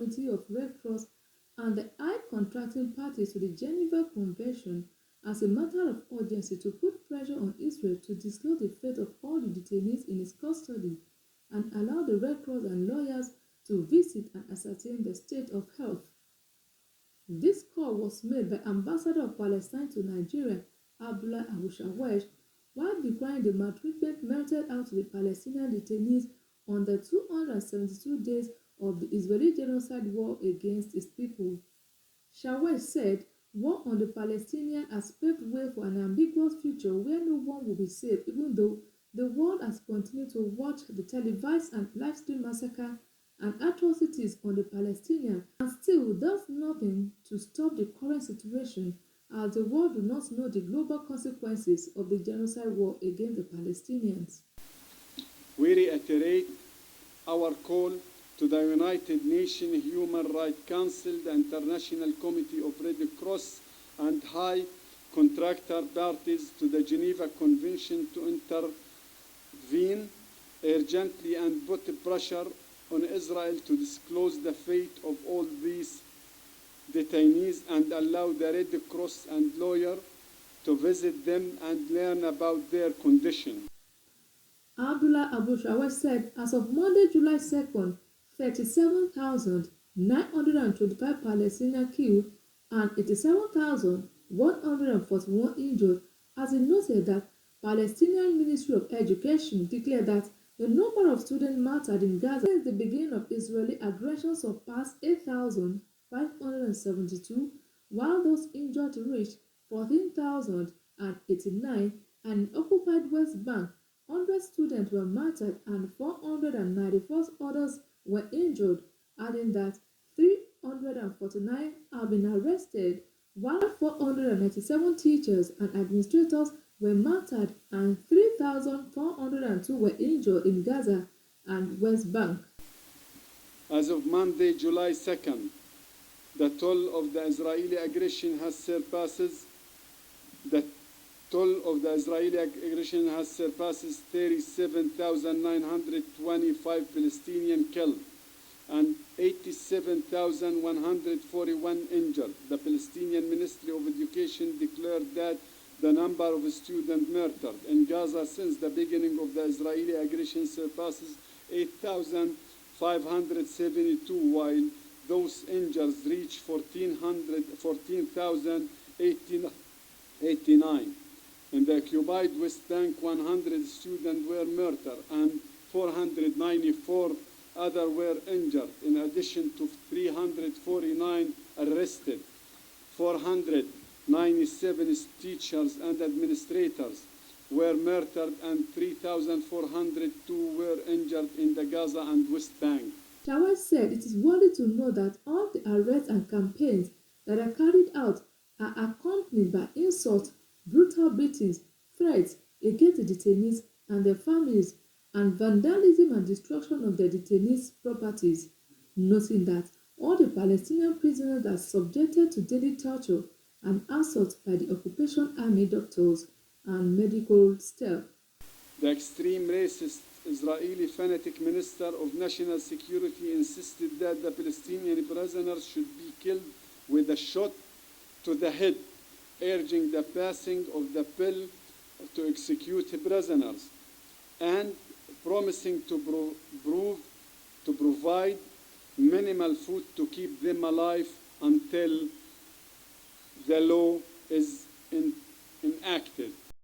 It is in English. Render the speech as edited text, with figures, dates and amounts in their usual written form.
Committee of Red Cross and the high contracting parties to the Geneva Convention as a matter of urgency to put pressure on Israel to disclose the fate of all the detainees in its custody and allow the Red Cross and lawyers to visit and ascertain the state of health. This call was made by Ambassador of Palestine to Nigeria, Abdullah Abu Shawesh, while decrying the maltreatment meted out to the Palestinian detainees on the 272 days of the Israeli genocide war against its people. Shawesh said, "War on the Palestinians has paved way for an ambiguous future where no one will be safe, even though the world has continued to watch the televised and live-stream massacre and atrocities on the Palestinians and still does nothing to stop the current situation as the world do not know the global consequences of the genocide war against the Palestinians." We reiterate our call to the United Nations Human Rights Council, the International Committee of Red Cross, and high contractor parties to the Geneva Convention to intervene urgently and put pressure on Israel to disclose the fate of all these detainees and allow the Red Cross and lawyers to visit them and learn about their condition. Abdullah Abu Shawesh said as of Monday, July 2nd, 37,925 Palestinians killed and 87,141 injured, as he noted that Palestinian Ministry of Education declared that the number of students martyred in Gaza since the beginning of Israeli aggression surpassed 8,572, while those injured reached 14,089, and in occupied West Bank, 100 students were martyred and 494 others were injured, adding that 349 have been arrested, while 497 teachers and administrators were martyred and 3,402 were injured in Gaza and West Bank. As of Monday, July 2nd, the toll of the Israeli aggression has surpassed 37,925 Palestinians killed and 87,141 injured. The Palestinian Ministry of Education declared that the number of students murdered in Gaza since the beginning of the Israeli aggression surpasses 8,572, while those injured reach 14,089. In the occupied West Bank, 100 students were murdered and 494 others were injured, in addition to 349 arrested. 497 teachers and administrators were murdered and 3,402 were injured in the Gaza and West Bank. Shawesh said it is worthy to know that all the arrests and campaigns that are carried out are accompanied by insults, brutal beatings, threats against the detainees and their families, and vandalism and destruction of the detainees' properties, noting that all the Palestinian prisoners are subjected to daily torture and assault by the occupation army doctors and medical staff. The extreme racist Israeli fanatic Minister of National Security insisted that the Palestinian prisoners should be killed with a shot to the head, urging the passing of the bill to execute prisoners, and promising to provide minimal food to keep them alive until the law is enacted.